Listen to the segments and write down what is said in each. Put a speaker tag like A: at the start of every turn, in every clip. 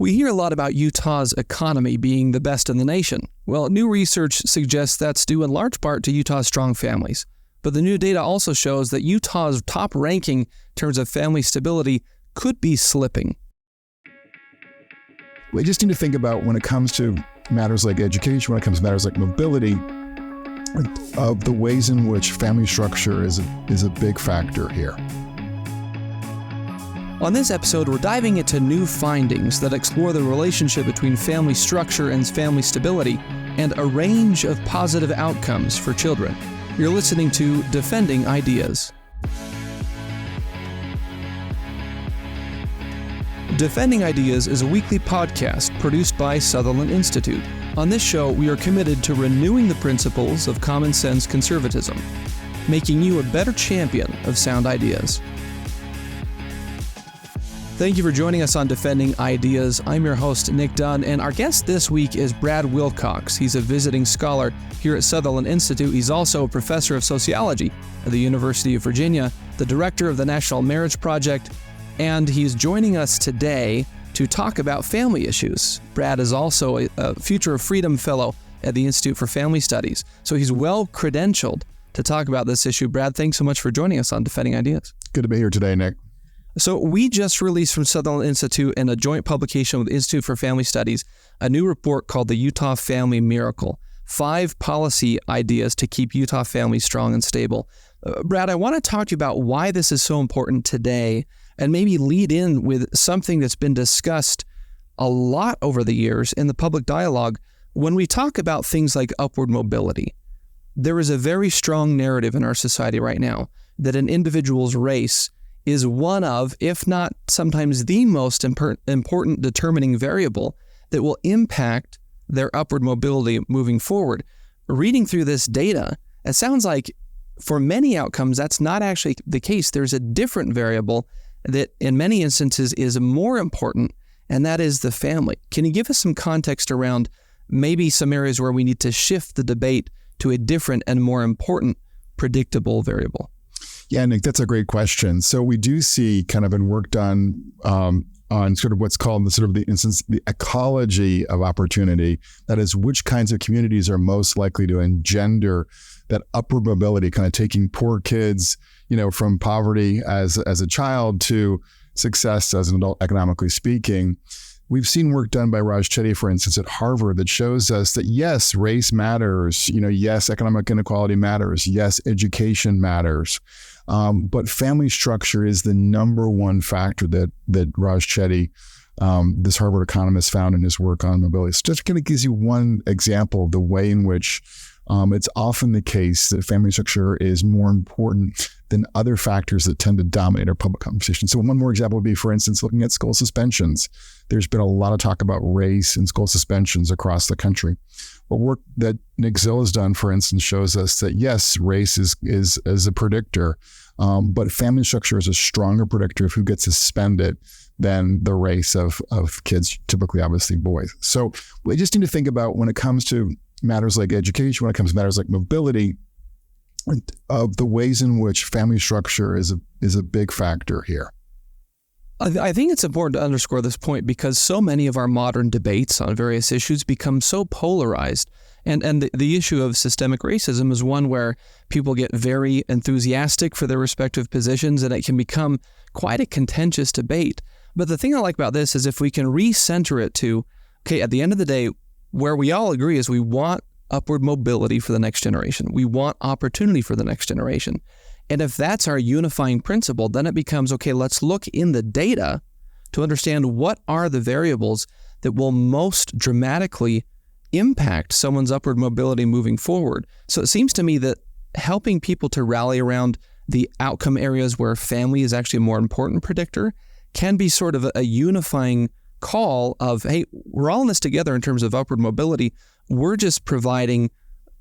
A: We hear a lot about Utah's economy being the best in the nation. Well, new research suggests that's due in large part to Utah's strong families. But the new data also shows that Utah's top ranking in terms of family stability could be slipping.
B: We just need to think about, when it comes to matters like education, when it comes to matters like mobility, of the ways in which family structure is a big factor here.
A: On this episode, we're diving into new findings that explore the relationship between family structure and family stability and a range of positive outcomes for children. You're listening to Defending Ideas. Defending Ideas is a weekly podcast produced by Sutherland Institute. On this show, we are committed to renewing the principles of common sense conservatism, making you a better champion of sound ideas. Thank you for joining us on Defending Ideas. I'm your host, Nick Dunn, and our guest this week is Brad Wilcox. He's a visiting scholar here at Sutherland Institute. He's also a professor of sociology at the University of Virginia, the director of the National Marriage Project, and he's joining us today to talk about family issues. Brad is also a Future of Freedom Fellow at the Institute for Family Studies, so he's well credentialed to talk about this issue. Brad, thanks so much for joining us on Defending Ideas.
B: Good to be here today, Nick.
A: So we just released from Sutherland Institute in a joint publication with the Institute for Family Studies, a new report called The Utah Family Miracle, 5 policy ideas to keep Utah families strong and stable. Brad, I want to talk to you about why this is so important today and maybe lead in with something that's been discussed a lot over the years in the public dialogue. When we talk about things like upward mobility, there is a very strong narrative in our society right now that an individual's race is one of, if not sometimes the most important determining variable that will impact their upward mobility moving forward. Reading through this data, it sounds like for many outcomes, that's not actually the case. There's a different variable that in many instances is more important, and that is the family. Can you give us some context around maybe some areas where we need to shift the debate to a different and more important predictable variable?
B: Yeah, Nick, that's a great question. So we do see kind of in work done on sort of what's called the ecology of opportunity. That is, which kinds of communities are most likely to engender that upward mobility, kind of taking poor kids, from poverty as a child to success as an adult, economically speaking. We've seen work done by Jenet, for instance, at Harvard that shows us that yes, race matters. Yes, economic inequality matters. Yes, education matters. But family structure is the number one factor that Jenet, this Harvard economist, found in his work on mobility. So just kind of gives you one example of the way in which it's often the case that family structure is more important than other factors that tend to dominate our public conversation. So one more example would be, for instance, looking at school suspensions. There's been a lot of talk about race in school suspensions across the country. But work that Nick Zill has done, for instance, shows us that yes, race is a predictor, but family structure is a stronger predictor of who gets suspended than the race of kids, typically, obviously, boys. So we just need to think about, when it comes to matters like education, when it comes to matters like mobility, of the ways in which family structure is a big factor here.
A: I think it's important to underscore this point because so many of our modern debates on various issues become so polarized. And the issue of systemic racism is one where people get very enthusiastic for their respective positions, and it can become quite a contentious debate. But the thing I like about this is if we can recenter it to, okay, at the end of the day, where we all agree is we want upward mobility for the next generation. We want opportunity for the next generation. And if that's our unifying principle, then it becomes, okay, let's look in the data to understand what are the variables that will most dramatically impact someone's upward mobility moving forward. So it seems to me that helping people to rally around the outcome areas where family is actually a more important predictor can be sort of a unifying call of, hey, we're all in this together in terms of upward mobility. We're just providing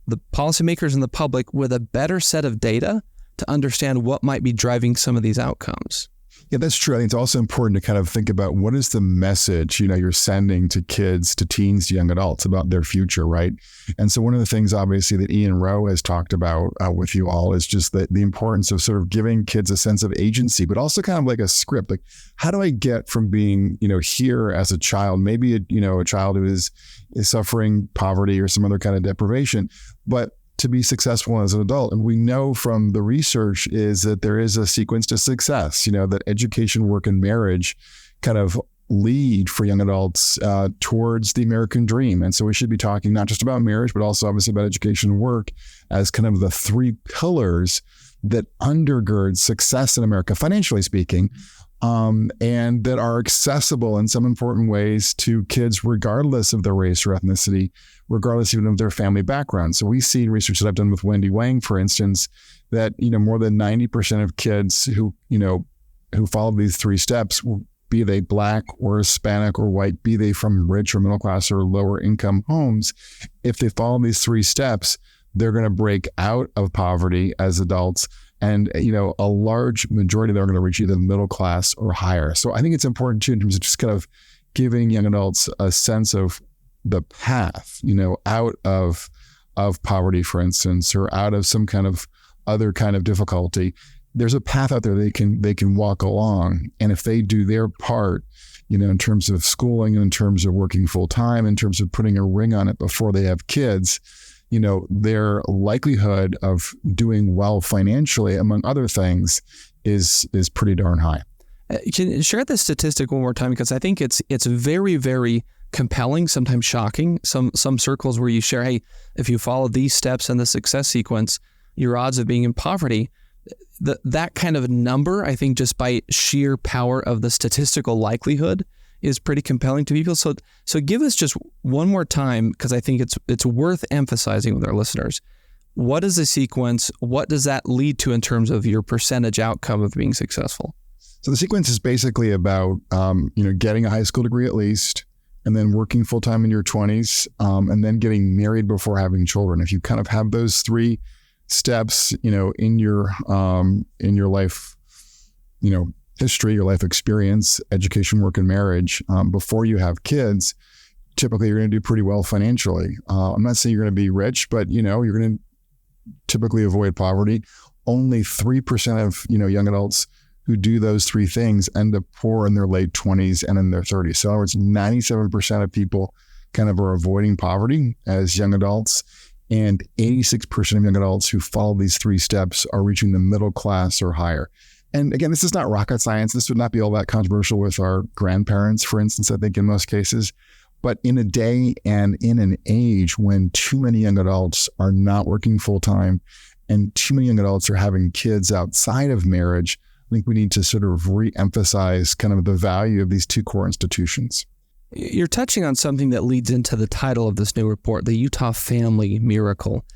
A: the policymakers and the public with a better set of data to understand what might be driving some of these outcomes.
B: Yeah, that's true. I think it's also important to kind of think about what is the message, you're sending to kids, to teens, to young adults about their future, right? And so one of the things, obviously, that Ian Rowe has talked about with you all is just the importance of sort of giving kids a sense of agency, but also kind of like a script. Like, how do I get from being, here as a child, maybe, a child who is suffering poverty or some other kind of deprivation, but to be successful as an adult. And we know from the research is that there is a sequence to success, that education, work, and marriage kind of lead for young adults towards the American dream. And so we should be talking not just about marriage, but also obviously about education and work as kind of the three pillars that undergird success in America, financially speaking, and that are accessible in some important ways to kids, regardless of their race or ethnicity, regardless even of their family background. So we see in research that I've done with Wendy Wang, for instance, that, more than 90% of kids who follow these three steps, be they Black or Hispanic or white, be they from rich or middle class or lower income homes, if they follow these three steps, they're going to break out of poverty as adults. And, a large majority of them are going to reach either middle class or higher. So I think it's important too, in terms of just kind of giving young adults a sense of the path, out of poverty, for instance, or out of some kind of other kind of difficulty. There's a path out there they can walk along. And if they do their part, in terms of schooling, in terms of working full time, in terms of putting a ring on it before they have kids, their likelihood of doing well financially, among other things, is pretty darn high.
A: Can you share the statistic one more time? Because I think it's very, very compelling, sometimes shocking. Some circles where you share, hey, if you follow these steps in the success sequence, your odds of being in poverty, that kind of number, I think just by sheer power of the statistical likelihood, is pretty compelling to people. So give us just one more time, because I think it's worth emphasizing with our listeners. What is the sequence? What does that lead to in terms of your percentage outcome of being successful?
B: So the sequence is basically about, getting a high school degree at least, and then working full time in your 20s, and then getting married before having children. If you kind of have those three steps, in your life, history, your life experience, education, work, and marriage, before you have kids, typically you're going to do pretty well financially. I'm not saying you're going to be rich, but you're going to typically avoid poverty. Only 3% of young adults who do those three things end up poor in their late 20s and in their 30s. So in other words, 97% of people kind of are avoiding poverty as young adults, and 86% of young adults who follow these three steps are reaching the middle class or higher. And again, this is not rocket science. This would not be all that controversial with our grandparents, for instance, I think in most cases. But in a day and in an age when too many young adults are not working full time and too many young adults are having kids outside of marriage, I think we need to sort of re-emphasize kind of the value of these two core institutions.
A: You're touching on something that leads into the title of this new report, the Utah Family Miracle.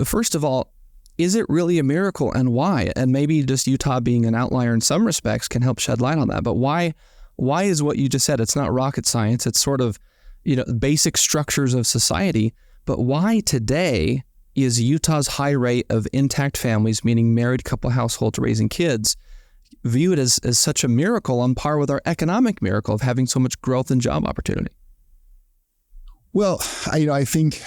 A: First of all, is it really a miracle, and why? And maybe just Utah being an outlier in some respects can help shed light on that. But why is what you just said? It's not rocket science. It's sort of, basic structures of society. But why today is Utah's high rate of intact families, meaning married couple households raising kids, viewed as such a miracle on par with our economic miracle of having so much growth and job opportunity?
B: Well, I think,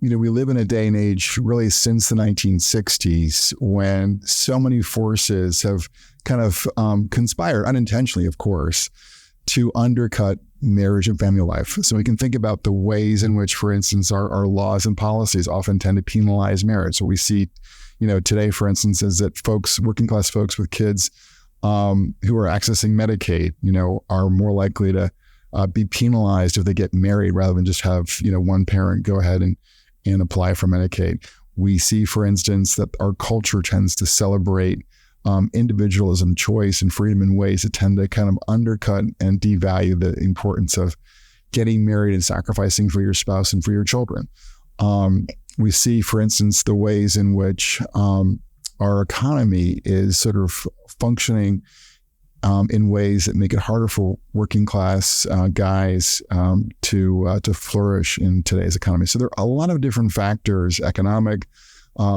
B: we live in a day and age really since the 1960s when so many forces have kind of conspired, unintentionally, of course, to undercut marriage and family life. So we can think about the ways in which, for instance, our laws and policies often tend to penalize marriage. So we see, today, for instance, is that working class folks with kids who are accessing Medicaid, are more likely to be penalized if they get married rather than just have, one parent go ahead and apply for Medicaid. We see, for instance, that our culture tends to celebrate individualism, choice, and freedom in ways that tend to kind of undercut and devalue the importance of getting married and sacrificing for your spouse and for your children. We see, for instance, the ways in which our economy is sort of functioning in ways that make it harder for working class guys to flourish in today's economy. So there are a lot of different factors, economic,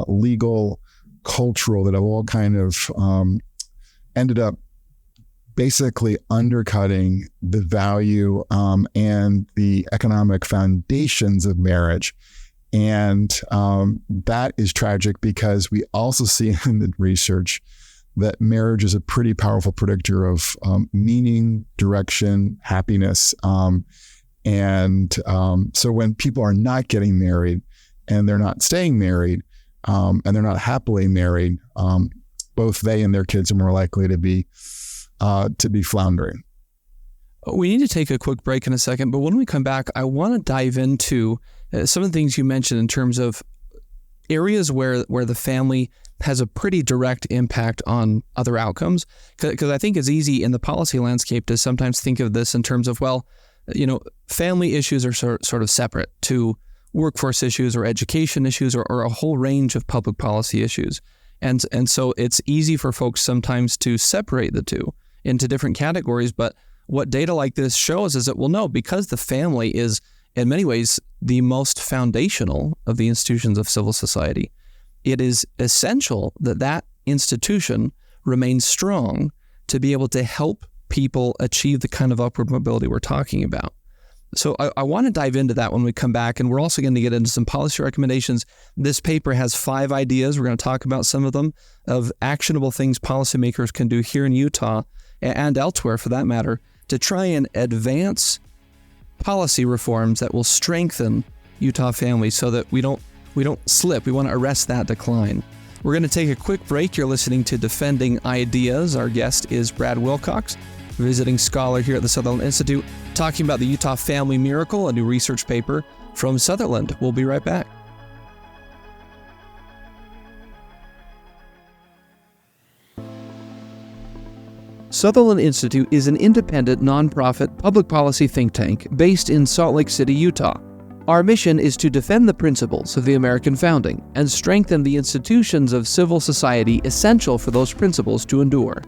B: legal, cultural, that have all kind of ended up basically undercutting the value and the economic foundations of marriage. And that is tragic because we also see in the research that marriage is a pretty powerful predictor of meaning, direction, happiness. So when people are not getting married and they're not staying married and they're not happily married, both they and their kids are more likely to be floundering.
A: We need to take a quick break in a second, but when we come back, I want to dive into some of the things you mentioned in terms of areas where the family has a pretty direct impact on other outcomes. Because I think it's easy in the policy landscape to sometimes think of this in terms of, well, family issues are sort of separate to workforce issues or education issues or a whole range of public policy issues. And so it's easy for folks sometimes to separate the two into different categories. But what data like this shows is that, well, no, because the family is in many ways the most foundational of the institutions of civil society, it is essential that that institution remains strong to be able to help people achieve the kind of upward mobility we're talking about. So I want to dive into that when we come back, and we're also going to get into some policy recommendations. This paper has 5 ideas. We're going to talk about some of them of actionable things policymakers can do here in Utah and elsewhere for that matter to try and advance policy reforms that will strengthen Utah families so that we don't slip. We want to arrest that decline. We're going to take a quick break. You're listening to Defending Ideas. Our guest is Brad Wilcox, visiting scholar here at the Sutherland Institute, talking about the Utah Family Miracle, a new research paper from Sutherland. We'll be right back. Sutherland Institute is an independent, nonprofit public policy think tank based in Salt Lake City, Utah. Our mission is to defend the principles of the American founding and strengthen the institutions of civil society essential for those principles to endure.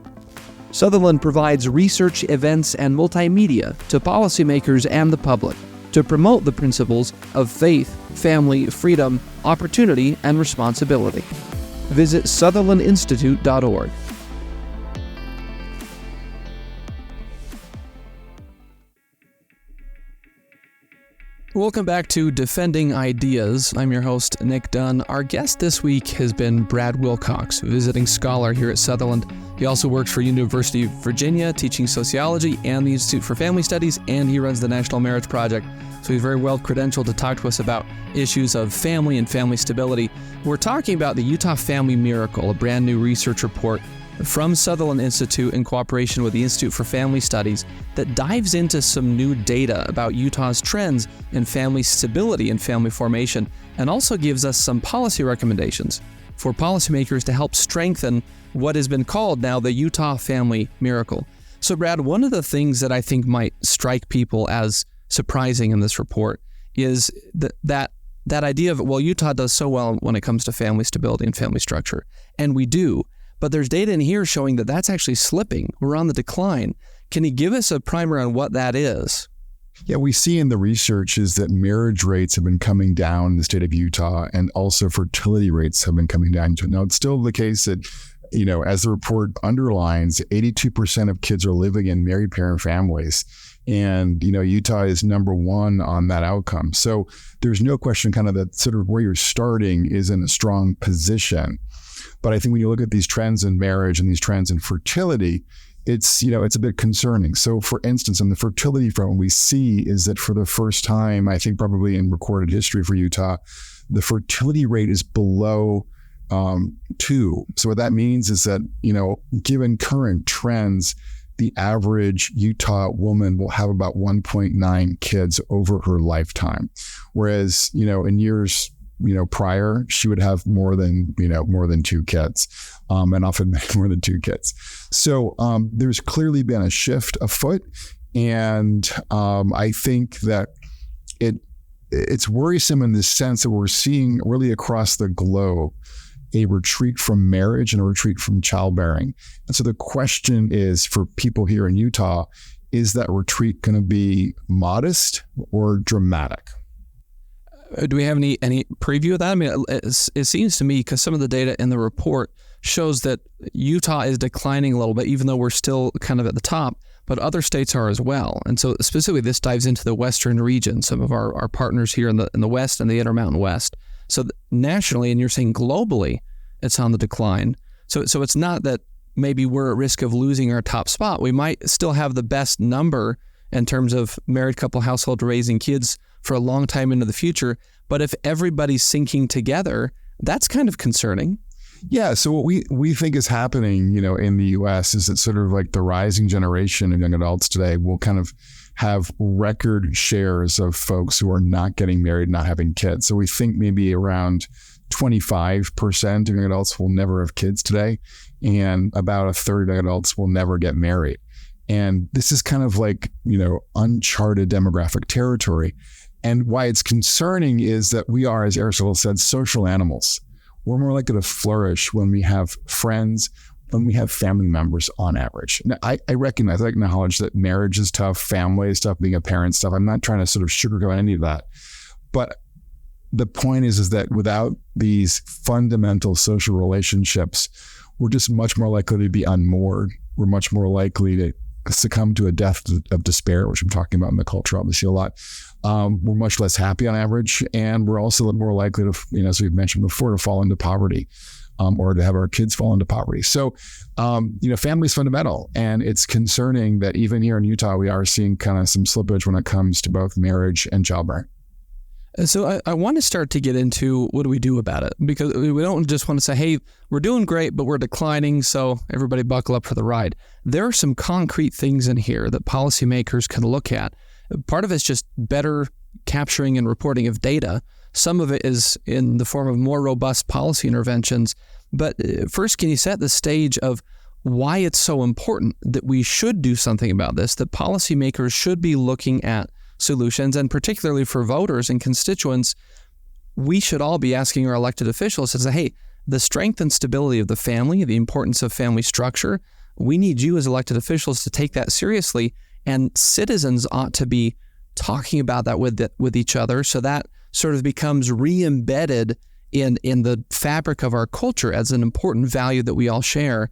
A: Sutherland provides research, events, and multimedia to policymakers and the public to promote the principles of faith, family, freedom, opportunity, and responsibility. Visit sutherlandinstitute.org. Welcome back to Defending Ideas. I'm your host, Nick Dunn. Our guest this week has been Brad Wilcox, visiting scholar here at Sutherland. He also works for University of Virginia, teaching sociology and the Institute for Family Studies, and he runs the National Marriage Project. So he's very well credentialed to talk to us about issues of family and family stability. We're talking about the Utah Family Miracle, a brand new research report from Sutherland Institute in cooperation with the Institute for Family Studies that dives into some new data about Utah's trends in family stability and family formation, and also gives us some policy recommendations for policymakers to help strengthen what has been called now the Utah Family Miracle. So Brad, one of the things that I think might strike people as surprising in this report is that idea of, well, Utah does so well when it comes to family stability and family structure, and we do. But there's data in here showing that that's actually slipping. We're on the decline. Can you give us a primer on what that is?
B: Yeah, we see in the research is that marriage rates have been coming down in the state of Utah, and also fertility rates have been coming down. Now, it's still the case that, as the report underlines, 82% of kids are living in married parent families. And, Utah is number 1 on that outcome. So there's no question kind of that sort of where you're starting is in a strong position. But I think when you look at these trends in marriage and these trends in fertility, it's a bit concerning. So for instance, on the fertility front, what we see is that for the first time, I think probably in recorded history for Utah, the fertility rate is below 2. So what that means is that, given current trends, the average Utah woman will have about 1.9 kids over her lifetime. Whereas, in years prior, she would have more than 2 kids, and often more than 2 kids. So there's clearly been a shift afoot, and I think that it's worrisome in the sense that we're seeing really across the globe a retreat from marriage and a retreat from childbearing. And so the question is for people here in Utah, is that retreat going to be modest or dramatic?
A: Do we have any preview of that? I mean, it seems to me, because some of the data in the report shows that Utah is declining a little bit, even though we're still kind of at the top, but other states are as well. And so specifically, this dives into the western region, some of our partners here in the West and the Intermountain West. So nationally, and you're saying globally, it's on the decline. So it's not that maybe we're at risk of losing our top spot. We might still have the best number in terms of married couple household raising kids for a long time into the future. But if everybody's sinking together, that's kind of concerning.
B: Yeah. So what we think is happening, in the U.S. is that sort of like the rising generation of young adults today will kind of have record shares of folks who are not getting married, not having kids. So we think maybe around 25% of young adults will never have kids today, and about a third of young adults will never get married. And this is kind of like, uncharted demographic territory. And why it's concerning is that we are, as Aristotle said, social animals. We're more likely to flourish when we have friends, when we have family members on average. Now, I recognize, I acknowledge that marriage is tough, family is tough, being a parent is tough. I'm not trying to sort of sugarcoat any of that. But the point is that without these fundamental social relationships, we're just much more likely to be unmoored. We're much more likely to succumb to a death of despair, which I'm talking about in the culture obviously a lot. We're much less happy on average, and we're also more likely to, as we've mentioned before, to fall into poverty, or to have our kids fall into poverty. So, family is fundamental, and it's concerning that even here in Utah, we are seeing kind of some slippage when it comes to both marriage and childbearing.
A: So I want to start to get into what do we do about it? Because we don't just want to say, hey, we're doing great, but we're declining, so everybody buckle up for the ride. There are some concrete things in here that policymakers can look at. Part of it's just better capturing and reporting of data. Some of it is in the form of more robust policy interventions. But first, can you set the stage of why it's so important that we should do something about this, that policymakers should be looking at solutions, and particularly for voters and constituents, we should all be asking our elected officials to say, hey, the strength and stability of the family, the importance of family structure, we need you as elected officials to take that seriously, and citizens ought to be talking about that with each other, so that sort of becomes re-embedded in the fabric of our culture as an important value that we all share.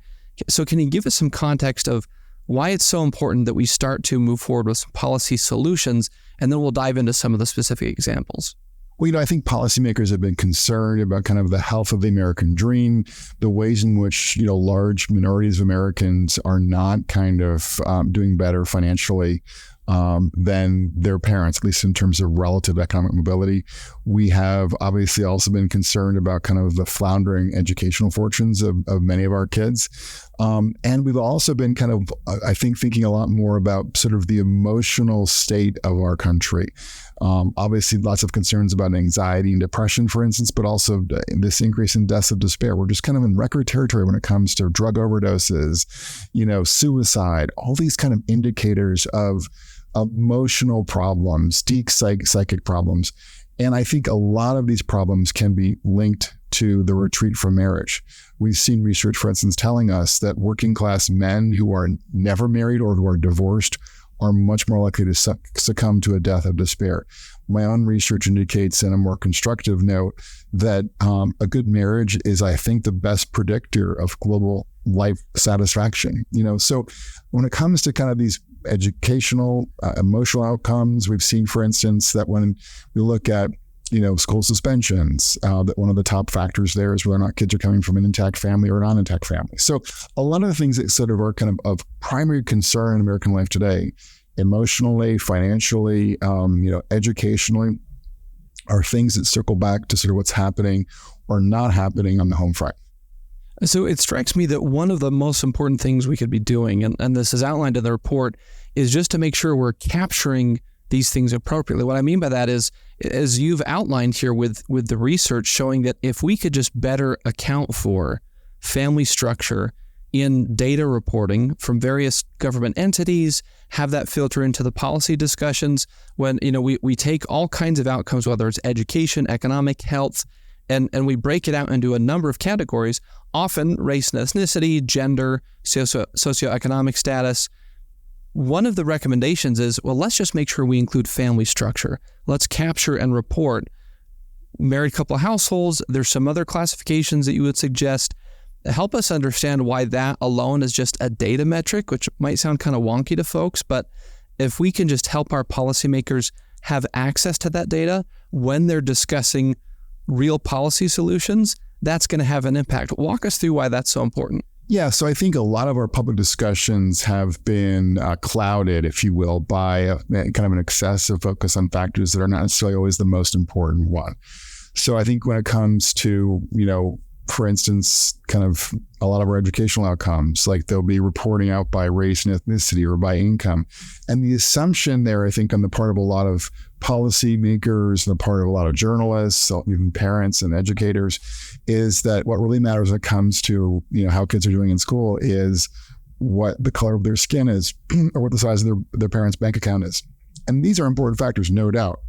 A: So can you give us some context of why it's so important that we start to move forward with some policy solutions, and then we'll dive into some of the specific examples?
B: Well, I think policymakers have been concerned about kind of the health of the American dream, the ways in which, large minorities of Americans are not kind of doing better financially than their parents, at least in terms of relative economic mobility. We have obviously also been concerned about kind of the floundering educational fortunes of many of our kids. And we've also been kind of, I think, thinking a lot more about sort of the emotional state of our country. Obviously, lots of concerns about anxiety and depression, for instance, but also this increase in deaths of despair. We're just kind of in record territory when it comes to drug overdoses, suicide, all these kind of indicators of emotional problems, deep psychic problems. And I think a lot of these problems can be linked to the retreat from marriage. We've seen research, for instance, telling us that working class men who are never married or who are divorced are much more likely to succumb to a death of despair. My own research indicates, in a more constructive note, that a good marriage is, I think, the best predictor of global life satisfaction. So when it comes to kind of these educational, emotional outcomes, we've seen, for instance, that when we look at school suspensions, that one of the top factors there is whether or not kids are coming from an intact family or a non-intact family. So a lot of the things that sort of are kind of primary concern in American life today, emotionally, financially, educationally, are things that circle back to sort of what's happening or not happening on the home front.
A: So it strikes me that one of the most important things we could be doing, and this is outlined in the report, is just to make sure we're capturing these things appropriately. What I mean by that is, as you've outlined here with the research showing that if we could just better account for family structure in data reporting from various government entities, have that filter into the policy discussions when, we take all kinds of outcomes, whether it's education, economic, health, and we break it out into a number of categories, often race and ethnicity, gender, socioeconomic status. One of the recommendations is, well, let's just make sure we include family structure. Let's capture and report married couple households. There's some other classifications that you would suggest. help us understand why that alone is just a data metric, which might sound kind of wonky to folks, but if we can just help our policymakers have access to that data when they're discussing real policy solutions, that's going to have an impact. Walk us through why that's so important.
B: Yeah, so I think a lot of our public discussions have been clouded, if you will, by kind of an excessive focus on factors that are not necessarily always the most important one. So I think when it comes to, for instance, kind of a lot of our educational outcomes, like they'll be reporting out by race and ethnicity or by income. And the assumption there, I think, on the part of a lot of policymakers and the part of a lot of journalists, even parents and educators, is that what really matters when it comes to, how kids are doing in school is what the color of their skin is or what the size of their parents' bank account is. And these are important factors, no doubt.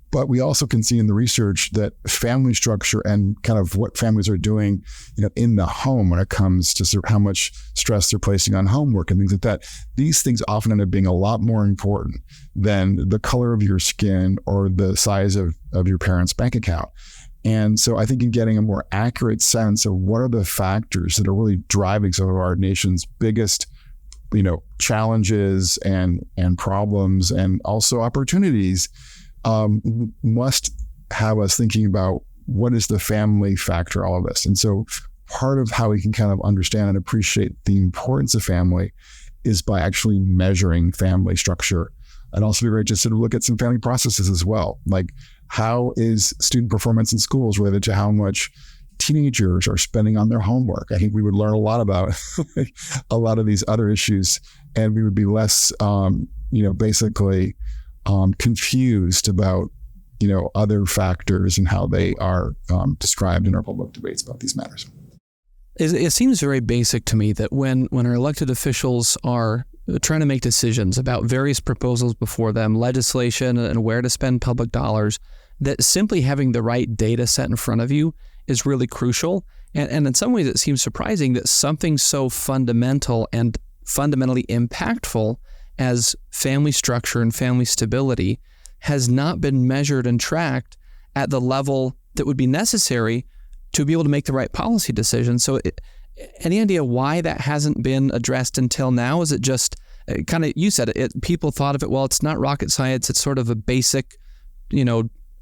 B: But we also can see in the research that family structure and kind of what families are doing, in the home when it comes to sort of how much stress they're placing on homework and things like that, these things often end up being a lot more important than the color of your skin or the size of your parents' bank account. And so I think in getting a more accurate sense of what are the factors that are really driving some of our nation's biggest challenges and problems and also opportunities, must have us thinking about what is the family factor, all of this. And so part of how we can kind of understand and appreciate the importance of family is by actually measuring family structure, and also be very interested to look at some family processes as well. Like, how is student performance in schools related to how much teenagers are spending on their homework? I think we would learn a lot about a lot of these other issues, and we would be less, basically confused about, other factors and how they are described in our public debates about these matters.
A: It seems very basic to me that when our elected officials are trying to make decisions about various proposals before them, legislation and where to spend public dollars, that simply having the right data set in front of you is really crucial. And in some ways, it seems surprising that something so fundamental and fundamentally impactful as family structure and family stability has not been measured and tracked at the level that would be necessary to be able to make the right policy decision. So any idea why that hasn't been addressed until now? Is it just kind of, you said it, people thought of it, well, it's not rocket science. It's sort of a basic,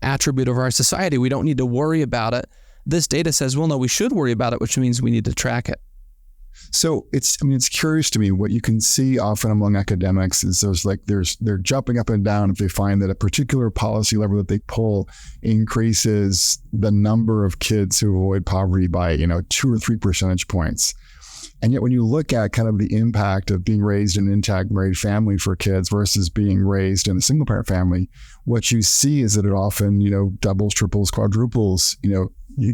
A: attribute of our society. We don't need to worry about it. This data says, well, no, we should worry about it, which means we need to track it.
B: So it's curious to me. What you can see often among academics is they're jumping up and down if they find that a particular policy lever that they pull increases the number of kids who avoid poverty by 2 or 3 percentage points. And yet when you look at kind of the impact of being raised in an intact married family for kids versus being raised in a single parent family, what you see is that it often doubles, triples, quadruples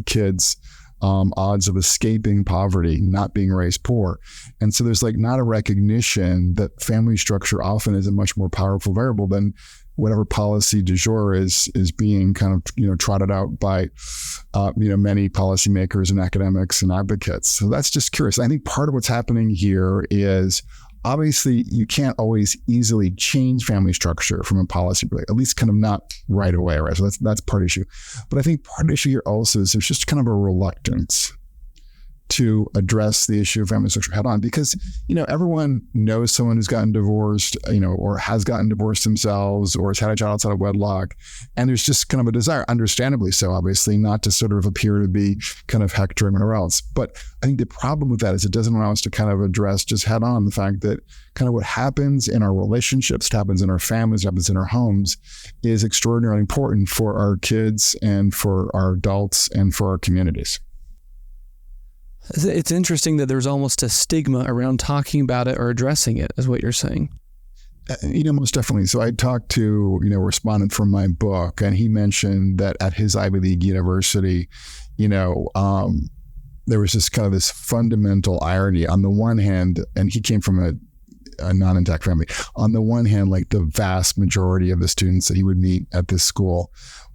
B: kids' odds of escaping poverty, not being raised poor. And so there's not a recognition that family structure often is a much more powerful variable than whatever policy du jour is being kind of trotted out by many policymakers and academics and advocates. So that's just curious. I think part of what's happening here is obviously you can't always easily change family structure from a policy, at least kind of not right away, right? So that's part issue. But I think part of the issue here also is there's just kind of a reluctance to address the issue of family structure head on, because, everyone knows someone who's gotten divorced, or has gotten divorced themselves, or has had a child outside of wedlock. And there's just kind of a desire, understandably so, obviously, not to sort of appear to be kind of hectoring or else. But I think the problem with that is it doesn't allow us to kind of address just head on the fact that kind of what happens in our relationships, what happens in our families, what happens in our homes is extraordinarily important for our kids and for our adults and for our communities.
A: It's interesting that there's almost a stigma around talking about it or addressing it, is what you're saying.
B: Most definitely. So I talked to, a respondent from my book, and he mentioned that at his Ivy League university, there was just kind of this fundamental irony. On the one hand, and he came from a non-intact family. On the one hand, the vast majority of the students that he would meet at this school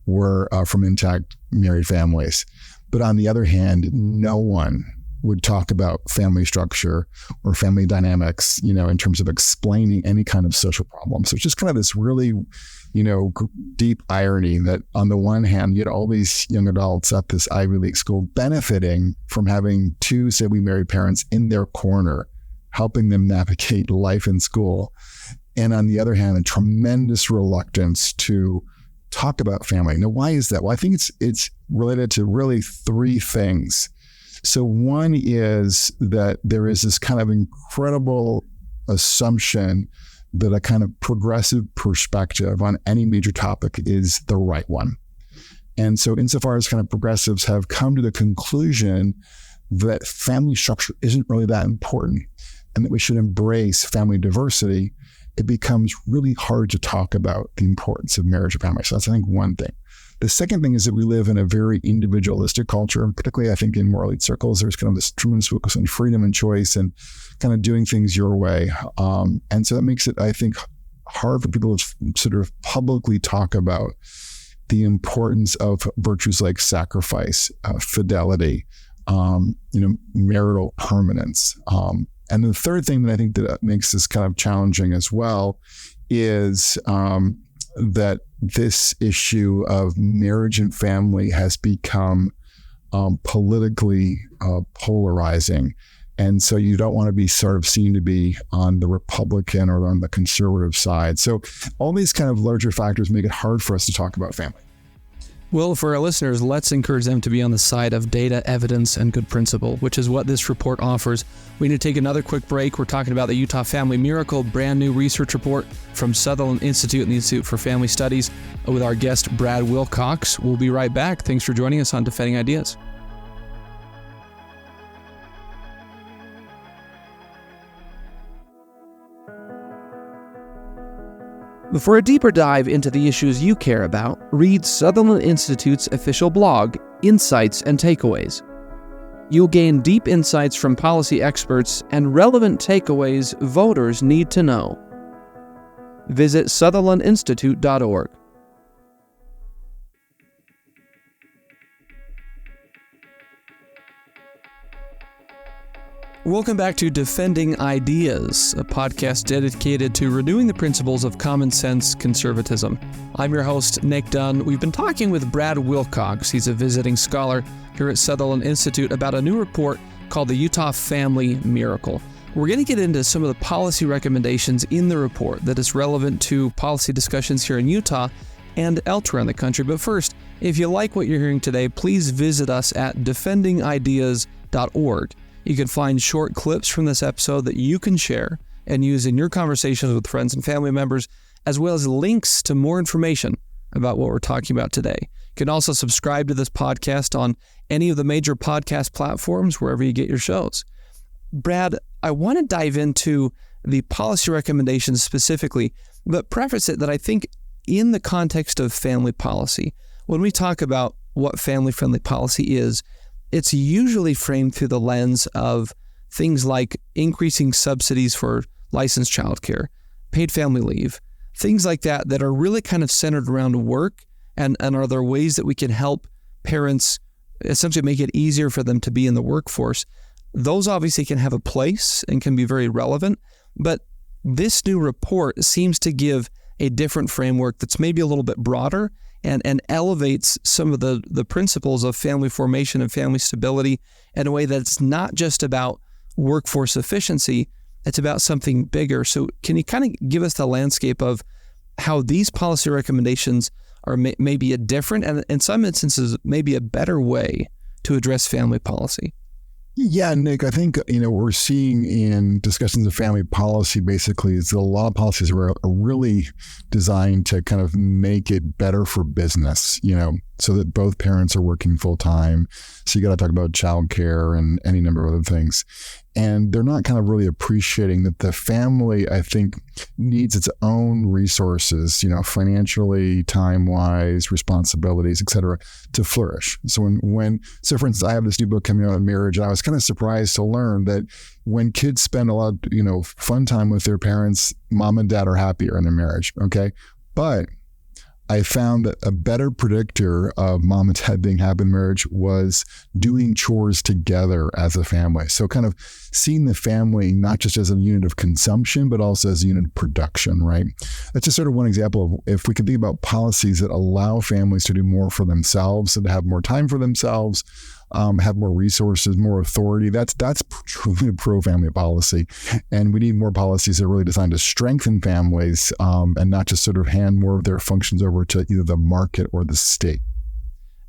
B: were from intact married families. But on the other hand, no one would talk about family structure or family dynamics, in terms of explaining any kind of social problem. So it's just kind of this really deep irony that on the one hand, you had all these young adults at this Ivy League school benefiting from having two civilly married parents in their corner, helping them navigate life in school. And on the other hand, a tremendous reluctance to talk about family. Now, why is that? Well, I think it's related to really three things. So one is that there is this kind of incredible assumption that a kind of progressive perspective on any major topic is the right one. And so insofar as kind of progressives have come to the conclusion that family structure isn't really that important and that we should embrace family diversity, it becomes really hard to talk about the importance of marriage and family. So that's, I think, one thing. The second thing is that we live in a very individualistic culture, and particularly I think in more elite circles, there's kind of this tremendous focus on freedom and choice and kind of doing things your way. And so that makes it, I think, hard for people to sort of publicly talk about the importance of virtues like sacrifice, fidelity, marital permanence. And the third thing that I think that makes this kind of challenging as well is that this issue of marriage and family has become politically polarizing. And so you don't want to be sort of seen to be on the Republican or on the conservative side. So all these kind of larger factors make it hard for us to talk about family.
A: Well, for our listeners, let's encourage them to be on the side of data, evidence, and good principle, which is what this report offers. We need to take another quick break. We're talking about the Utah Family Miracle, brand new research report from Sutherland Institute and the Institute for Family Studies with our guest, Brad Wilcox. We'll be right back. Thanks for joining us on Defending Ideas. For a deeper dive into the issues you care about, read Sutherland Institute's official blog, Insights and Takeaways. You'll gain deep insights from policy experts and relevant takeaways voters need to know. Visit sutherlandinstitute.org. Welcome back to Defending Ideas, a podcast dedicated to renewing the principles of common sense conservatism. I'm your host, Nick Dunn. We've been talking with Brad Wilcox. He's a visiting scholar here at Sutherland Institute about a new report called the Utah Family Miracle. We're going to get into some of the policy recommendations in the report that is relevant to policy discussions here in Utah and elsewhere in the country. But first, if you like what you're hearing today, please visit us at defendingideas.org. You can find short clips from this episode that you can share and use in your conversations with friends and family members, as well as links to more information about what we're talking about today. You can also subscribe to this podcast on any of the major podcast platforms, wherever you get your shows. Brad, I want to dive into the policy recommendations specifically, but preface it that I think in the context of family policy, when we talk about what family-friendly policy is, it's usually framed through the lens of things like increasing subsidies for licensed childcare, paid family leave, things like that that are really kind of centered around work and are there ways that we can help parents essentially make it easier for them to be in the workforce. Those obviously can have a place and can be very relevant, but this new report seems to give a different framework that's maybe a little bit broader and elevates some of the principles of family formation and family stability in a way that's not just about workforce efficiency, it's about something bigger. So can you kind of give us the landscape of how these policy recommendations are maybe a different and in some instances maybe a better way to address family policy?
B: Yeah, Nick, I think, we're seeing in discussions of family policy, basically, is that a lot of policies are really designed to kind of make it better for business, so that both parents are working full time. So you got to talk about childcare and any number of other things. And they're not kind of really appreciating that the family, I think, needs its own resources, financially, time-wise, responsibilities, et cetera, to flourish. So so for instance, I have this new book coming out on marriage, and I was kind of surprised to learn that when kids spend a lot of, fun time with their parents, mom and dad are happier in their marriage, okay? But I found that a better predictor of mom and dad being happy in marriage was doing chores together as a family. So kind of seeing the family not just as a unit of consumption, but also as a unit of production, right? That's just sort of one example of if we can think about policies that allow families to do more for themselves and to have more time for themselves, have more resources, more authority. That's truly a pro-family policy. And we need more policies that are really designed to strengthen families and not just sort of hand more of their functions over to either the market or the state.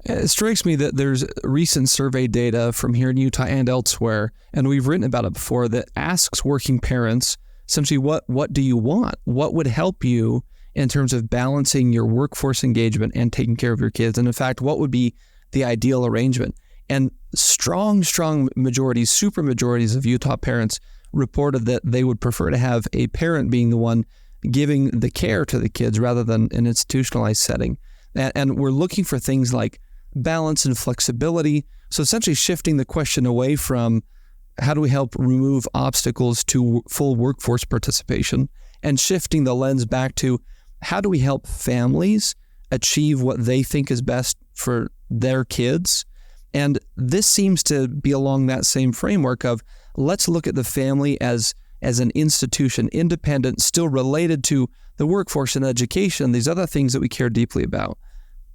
A: It strikes me that there's recent survey data from here in Utah and elsewhere, and we've written about it before, that asks working parents, essentially, what do you want? What would help you in terms of balancing your workforce engagement and taking care of your kids? And in fact, what would be the ideal arrangement? And strong majorities, super majorities of Utah parents reported that they would prefer to have a parent being the one giving the care to the kids rather than an institutionalized setting. And we're looking for things like balance and flexibility. So essentially shifting the question away from how do we help remove obstacles to full workforce participation, and shifting the lens back to how do we help families achieve what they think is best for their kids. And this seems to be along that same framework of let's look at the family as an institution, independent, still related to the workforce and education, these other things that we care deeply about.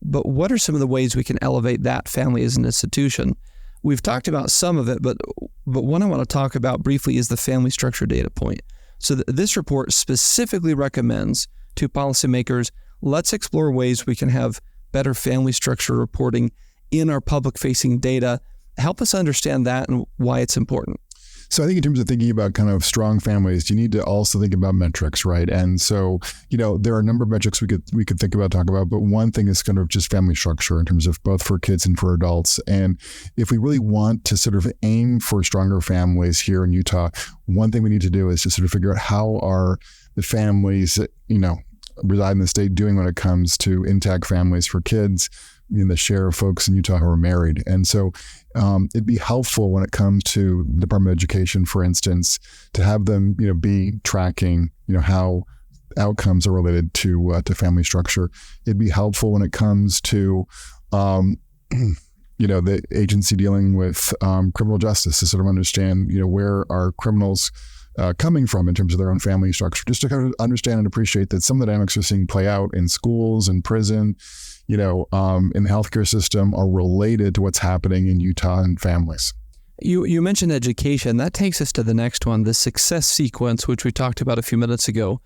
A: But what are some of the ways we can elevate that family as an institution? We've talked about some of it, but one I want to talk about briefly is the family structure data point. So this report specifically recommends to policymakers, let's explore ways we can have better family structure reporting in our public-facing data. Help us understand that and why it's important.
B: So I think in terms of thinking about kind of strong families, you need to also think about metrics, right? And so, there are a number of metrics we could think about, talk about, but one thing is kind of just family structure in terms of both for kids and for adults. And if we really want to sort of aim for stronger families here in Utah, one thing we need to do is to sort of figure out how are the families that, reside in the state doing when it comes to intact families for kids, the share of folks in Utah who are married. And so it'd be helpful when it comes to the Department of Education, for instance, to have them, be tracking, how outcomes are related to family structure. It'd be helpful when it comes to, the agency dealing with criminal justice to sort of understand, where are criminals coming from in terms of their own family structure, just to kind of understand and appreciate that some of the dynamics we're seeing play out in schools and prison, in the healthcare system are related to what's happening in Utah and families.
A: You mentioned education. That takes us to the next one, the success sequence, which we talked about a few minutes ago.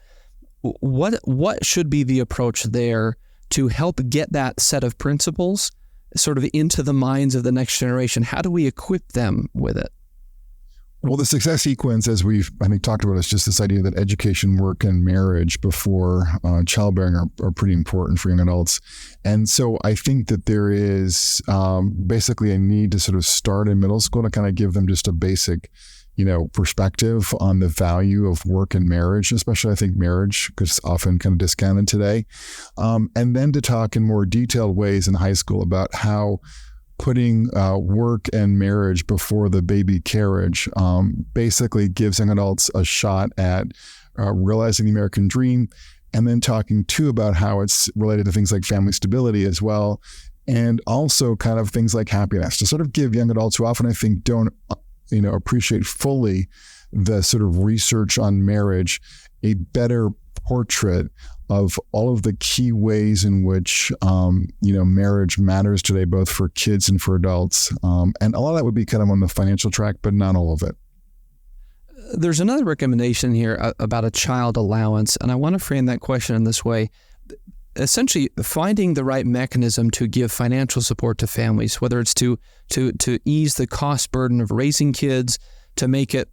A: What should be the approach there to help get that set of principles sort of into the minds of the next generation? How do we equip them with it?
B: Well, the success sequence, as I think talked about, is just this idea that education, work, and marriage before childbearing are pretty important for young adults. And so I think that there is basically a need to sort of start in middle school to kind of give them just a basic, perspective on the value of work and marriage, especially I think marriage, because it's often kind of discounted today. And then to talk in more detailed ways in high school about how putting work and marriage before the baby carriage basically gives young adults a shot at realizing the American dream, and then talking too about how it's related to things like family stability as well, and also kind of things like happiness, to sort of give young adults who often I think don't appreciate fully the sort of research on marriage a better portrait of all of the key ways in which, marriage matters today, both for kids and for adults. And a lot of that would be kind of on the financial track, but not all of it.
A: There's another recommendation here about a child allowance, and I want to frame that question in this way. Essentially, finding the right mechanism to give financial support to families, whether it's to ease the cost burden of raising kids, to make it,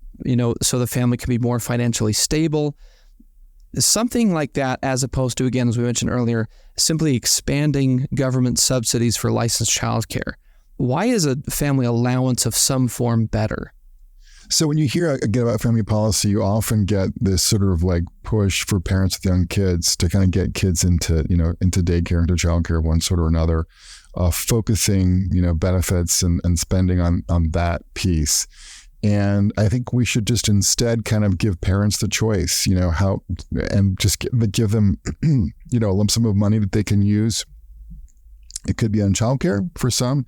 A: so the family can be more financially stable. Something like that, as opposed to, again, as we mentioned earlier, simply expanding government subsidies for licensed childcare. Why is a family allowance of some form better?
B: So when you hear again about family policy, you often get this sort of like push for parents with young kids to kind of get kids into daycare, into childcare of one sort or another, focusing, benefits and spending on that piece. And I think we should just instead kind of give parents the choice, and just give them, a lump sum of money that they can use. It could be on childcare for some.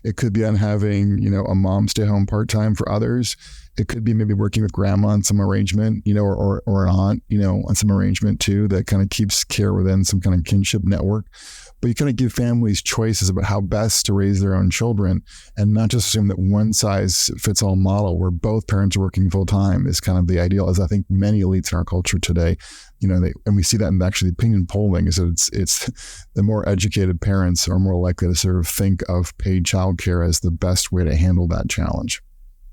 B: It could be on having, a mom stay home part-time for others. It could be maybe working with grandma on some arrangement, or an aunt, on some arrangement too, that kind of keeps care within some kind of kinship network. But you kind of give families choices about how best to raise their own children, and not just assume that one size fits all model where both parents are working full time is kind of the ideal, as I think many elites in our culture today, and we see that in actually opinion polling, is that it's the more educated parents are more likely to sort of think of paid childcare as the best way to handle that challenge.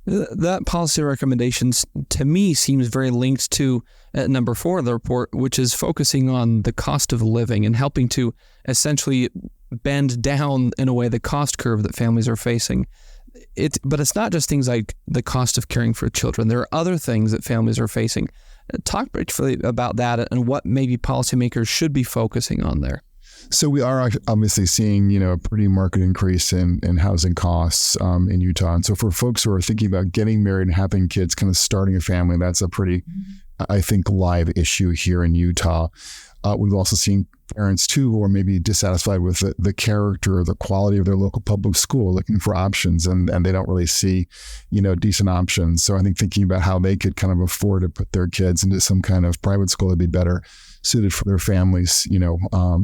A: That policy recommendations, to me, seems very linked to number 4 of the report, which is focusing on the cost of living and helping to essentially bend down, in a way, the cost curve that families are facing. But it's not just things like the cost of caring for children. There are other things that families are facing. Talk briefly about that and what maybe policymakers should be focusing on there.
B: So we are obviously seeing, a pretty marked increase in housing costs in Utah. And so for folks who are thinking about getting married and having kids, kind of starting a family, that's a pretty, I think, live issue here in Utah. We've also seen parents too who are maybe dissatisfied with the character or the quality of their local public school, looking for options, and they don't really see, decent options. So I think thinking about how they could kind of afford to put their kids into some kind of private school that'd be better suited for their families,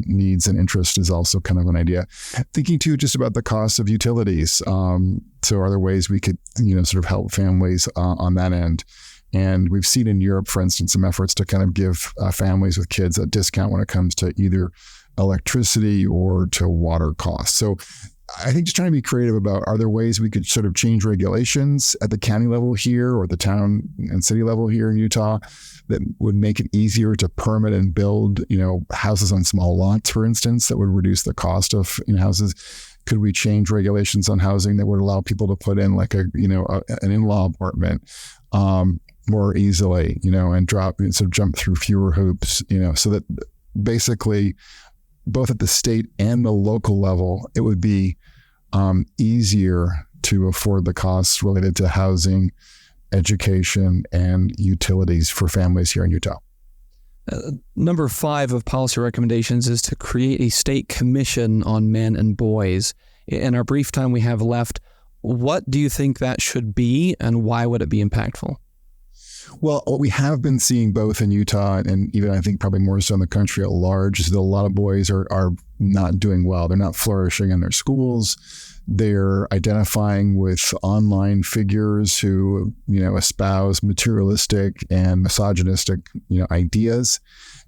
B: needs and interest is also kind of an idea. Thinking too just about the cost of utilities. So are there ways we could, sort of help families on that end? And we've seen in Europe, for instance, some efforts to kind of give families with kids a discount when it comes to either electricity or to water costs. So I think just trying to be creative about, are there ways we could sort of change regulations at the county level here or the town and city level here in Utah that would make it easier to permit and build, houses on small lots, for instance, that would reduce the cost of houses? Could we change regulations on housing that would allow people to put in like an in-law apartment more easily, and jump through fewer hoops, so that basically both at the state and the local level, it would be easier to afford the costs related to housing, education, and utilities for families here in Utah.
A: Number 5 of policy recommendations is to create a state commission on men and boys. In our brief time we have left, what do you think that should be, and why would it be impactful?
B: Well, what we have been seeing both in Utah and even I think probably more so in the country at large is that a lot of boys are not doing well. They're not flourishing in their schools. They're identifying with online figures who, espouse materialistic and misogynistic, ideas.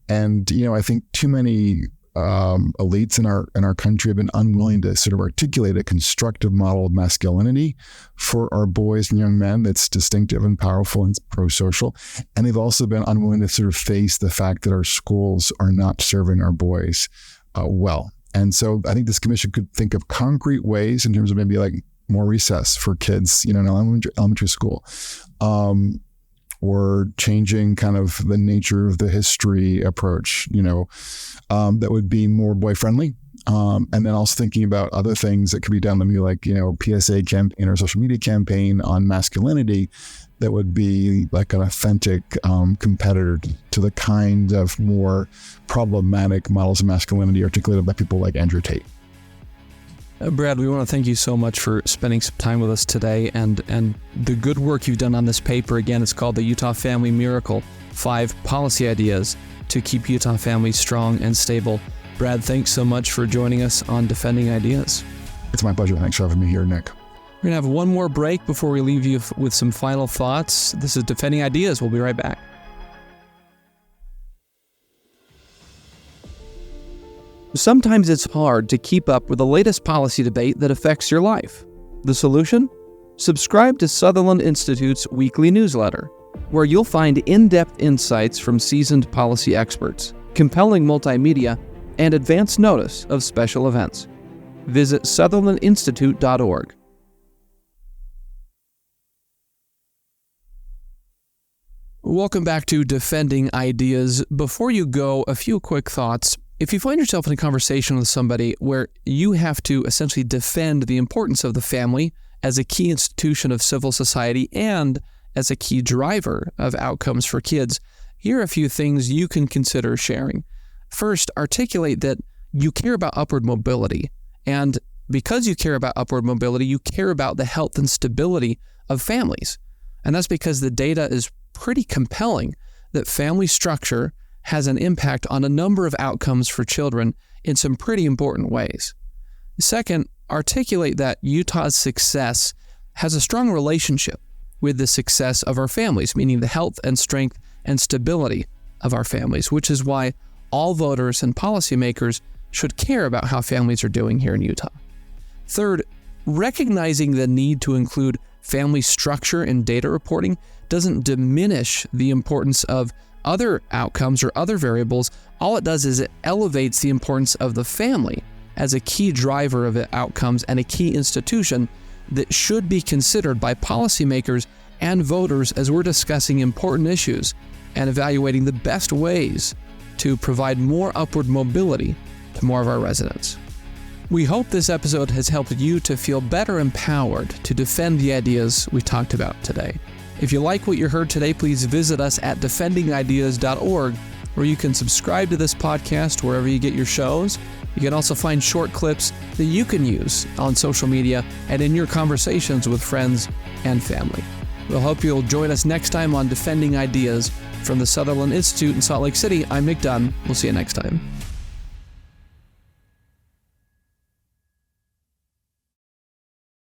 B: And, I think too many elites in our country have been unwilling to sort of articulate a constructive model of masculinity for our boys and young men that's distinctive and powerful and pro-social. And they've also been unwilling to sort of face the fact that our schools are not serving our boys well. And so I think this commission could think of concrete ways in terms of maybe like more recess for kids, in elementary school. Or changing kind of the nature of the history approach, that would be more boy-friendly. And then also thinking about other things that could be done, maybe like, PSA campaign or social media campaign on masculinity that would be like an authentic competitor to the kind of more problematic models of masculinity articulated by people like Andrew Tate.
A: Brad, we want to thank you so much for spending some time with us today and the good work you've done on this paper. Again, it's called the Utah Family Miracle, 5 Policy Ideas to Keep Utah Families Strong and Stable. Brad, thanks so much for joining us on Defending Ideas.
B: It's my pleasure. Thanks for having me here, Nick.
A: We're going to have one more break before we leave you with some final thoughts. This is Defending Ideas. We'll be right back. Sometimes it's hard to keep up with the latest policy debate that affects your life. The solution? Subscribe to Sutherland Institute's weekly newsletter, where you'll find in-depth insights from seasoned policy experts, compelling multimedia, and advance notice of special events. Visit sutherlandinstitute.org. Welcome back to Defending Ideas. Before you go, a few quick thoughts. If you find yourself in a conversation with somebody where you have to essentially defend the importance of the family as a key institution of civil society and as a key driver of outcomes for kids, here are a few things you can consider sharing. First, articulate that you care about upward mobility. And because you care about upward mobility, you care about the health and stability of families. And that's because the data is pretty compelling that family structure has an impact on a number of outcomes for children in some pretty important ways. Second, articulate that Utah's success has a strong relationship with the success of our families, meaning the health and strength and stability of our families, which is why all voters and policymakers should care about how families are doing here in Utah. Third, recognizing the need to include family structure in data reporting doesn't diminish the importance of other outcomes or other variables. All it does is it elevates the importance of the family as a key driver of outcomes and a key institution that should be considered by policymakers and voters as we're discussing important issues and evaluating the best ways to provide more upward mobility to more of our residents. We hope this episode has helped you to feel better empowered to defend the ideas we talked about today. If you like what you heard today, please visit us at defendingideas.org, where you can subscribe to this podcast wherever you get your shows. You can also find short clips that you can use on social media and in your conversations with friends and family. We'll hope you'll join us next time on Defending Ideas from the Sutherland Institute in Salt Lake City. I'm Nick Dunn. We'll see you next time.